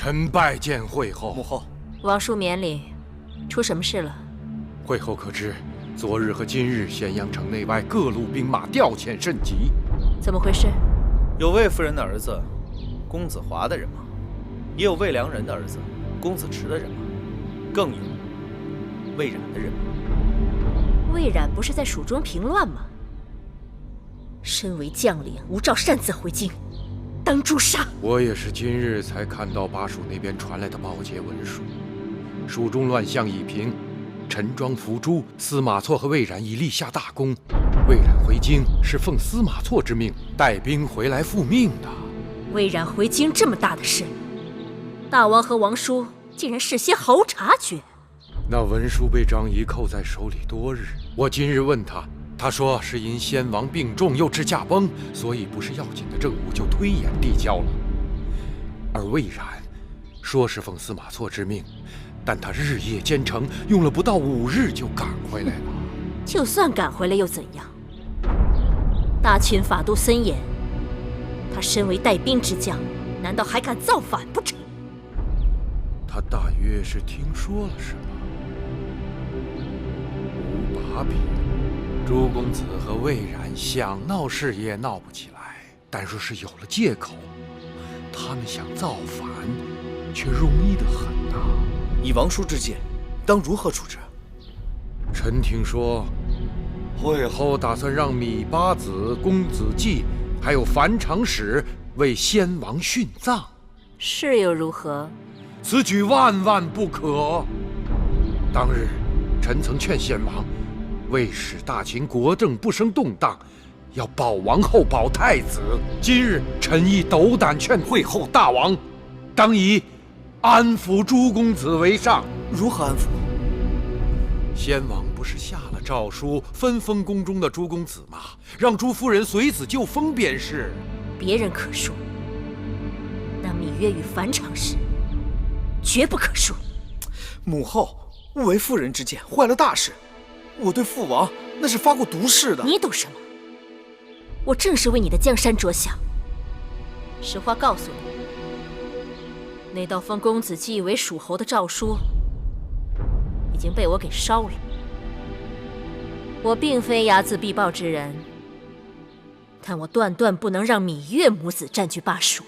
臣拜见惠后。母后，王叔免礼，出什么事了？惠后可知，昨日和今日咸阳城内外各路兵马调遣甚急。怎么回事？有魏夫人的儿子公子华的人马，也有魏良人的儿子公子池的人马，更有魏冉的人马。魏冉不是在蜀中平乱吗？身为将领，无照擅自回京，当诛杀。我也是今日才看到巴蜀那边传来的报捷文书，蜀中乱象已平，陈庄、伏诛、司马错和魏冉已立下大功。魏冉回京是奉司马错之命带兵回来复命的。魏冉回京这么大的事，大王和王叔竟然事先毫无察觉。那文书被张仪扣在手里多日，我今日问他，他说是因先王病重又至驾崩，所以不是要紧的政务就推延递交了。而魏冉说是奉司马错之命，但他日夜兼程，用了不到5日就赶回来了。就算赶回来又怎样？大秦法度森严，他身为带兵之将，难道还敢造反不成？他大约是听说了什么。无把柄，朱公子和魏冉想闹事也闹不起来，但若是有了借口，他们想造反却容易得很呐。以王叔之见，当如何处置？臣听说，惠后打算让芈八子、公子季，还有樊长史为先王殉葬。是又如何？此举万万不可。当日，臣曾劝先王，为使大秦国政不生动荡，要保王后、保太子。今日，臣亦斗胆劝惠后大王，当以安抚朱公子为上。如何安抚？先王不是下了诏书，分封宫中的朱公子吗？让朱夫人随子就封便是。别人可恕，那芈月与樊长史绝不可恕。母后，勿为妇人之见，坏了大事。我对父王那是发过毒誓的。你懂什么？我正是为你的江山着想。实话告诉你，那道封公子季为蜀侯的诏书已经被我给烧了。我并非睚眦必报之人，但我断断不能让芈月母子占据巴蜀。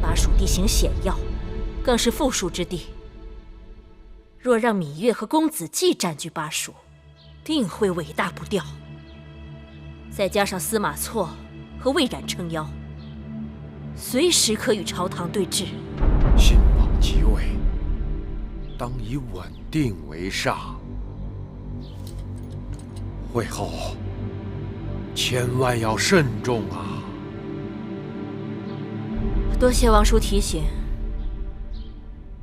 巴蜀地形险要，更是富庶之地。若让芈月和公子季占据巴蜀，定会尾大不掉。再加上司马错和魏冉撑腰，随时可与朝堂对峙。新王即位，当以稳定为上。惠后，千万要慎重啊！多谢王叔提醒，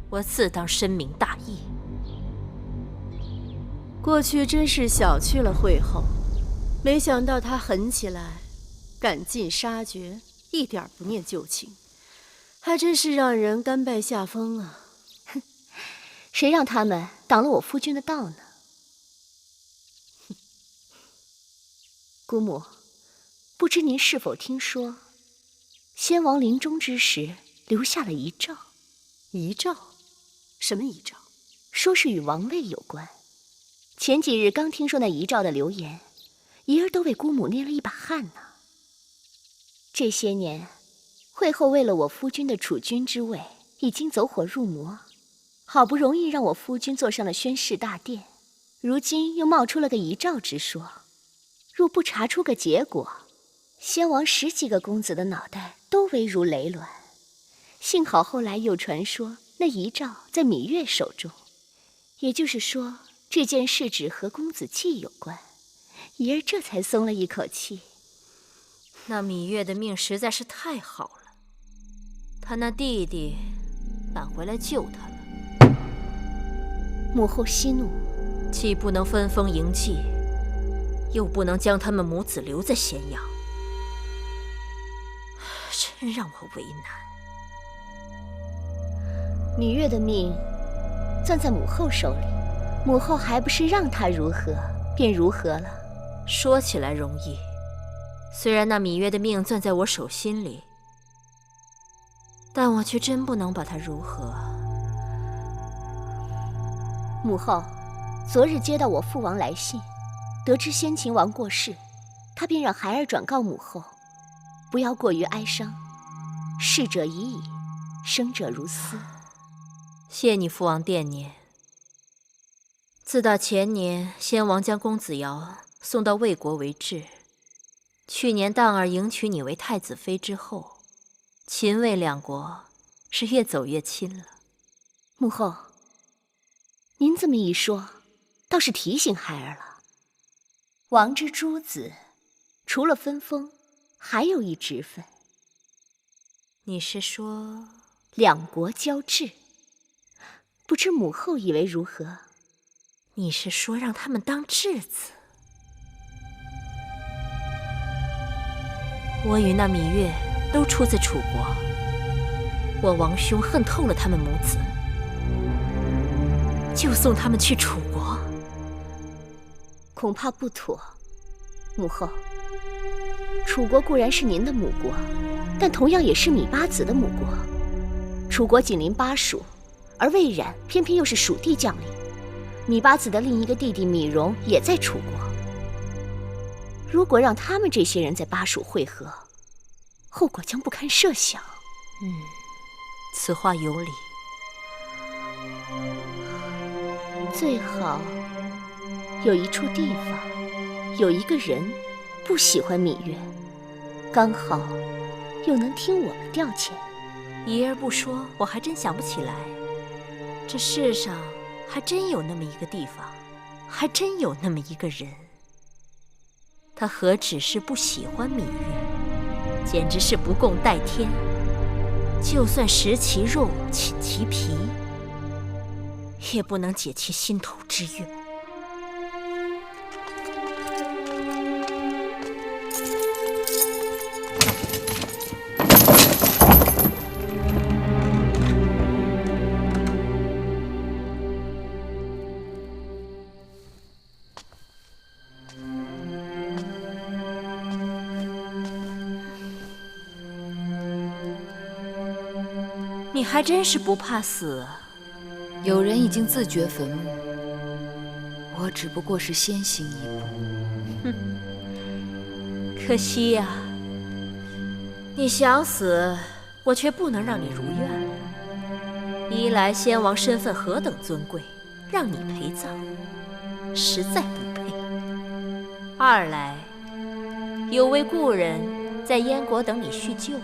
我自当深明大义。过去真是小觑了惠后，没想到她狠起来，赶尽杀绝，一点不念旧情，还真是让人甘拜下风啊！哼，谁让他们挡了我夫君的道呢？姑母，不知您是否听说，先王临终之时留下了遗诏？遗诏？什么遗诏？说是与王位有关。前几日刚听说那遗诏的流言，爷儿都为姑母捏了一把汗呢。这些年，惠后为了我夫君的储君之位，已经走火入魔，好不容易让我夫君坐上了宣誓大殿，如今又冒出了个遗诏之说。若不查出个结果，先王10几个公子的脑袋都危如累卵。幸好后来又传说那遗诏在芈月手中，也就是说这件事只和公子季有关，爷儿这才松了一口气。那芈月的命实在是太好了，他那弟弟赶回来救他了。母后息怒，既不能分封迎继，又不能将他们母子留在咸阳，真让我为难。芈月的命攥在母后手里，母后还不是让她如何便如何了？说起来容易，虽然那芈月的命攥在我手心里，但我却真不能把他如何。母后，昨日接到我父王来信，得知先秦王过世，他便让孩儿转告母后，不要过于哀伤。逝者已矣，生者如斯。谢你父王惦念。自打前年先王将公子瑶送到魏国为质，去年荡儿迎娶你为太子妃之后，秦魏两国是越走越亲了。母后，您这么一说，倒是提醒孩儿了。王之诸子，除了分封，还有一职分。你是说两国交质？不知母后以为如何？你是说让他们当质子？我与那芈月都出自楚国，我王兄恨透了他们母子，就送他们去楚国，恐怕不妥。母后，楚国固然是您的母国，但同样也是芈八子的母国。楚国紧邻巴蜀，而魏冉偏偏又是蜀地将领。芈八子的另一个弟弟芈戎也在楚国。如果让他们这些人在巴蜀会合，后果将不堪设想。此话有理。最好有一处地方，有一个人不喜欢芈月，刚好又能听我们调遣。姨儿不说，我还真想不起来。这世上还真有那么一个地方，还真有那么一个人。他何止是不喜欢芈月，简直是不共戴天。就算食其肉，寝其皮，也不能解其心头之怨。你还真是不怕死啊！有人已经自掘坟墓，我只不过是先行一步。可惜呀，你想死，我却不能让你如愿了。一来先王身份何等尊贵，让你陪葬，实在不配；二来有位故人在燕国等你叙旧，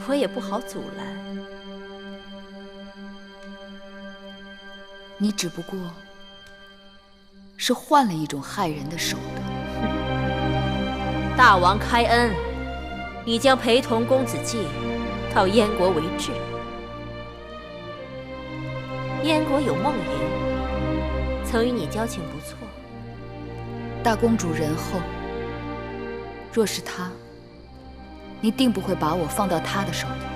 我也不好阻拦。你只不过是换了一种害人的手段。大王开恩，你将陪同公子季到燕国为质。燕国有孟莹，曾与你交情不错。大公主仁厚，若是她，你定不会把我放到她的手里。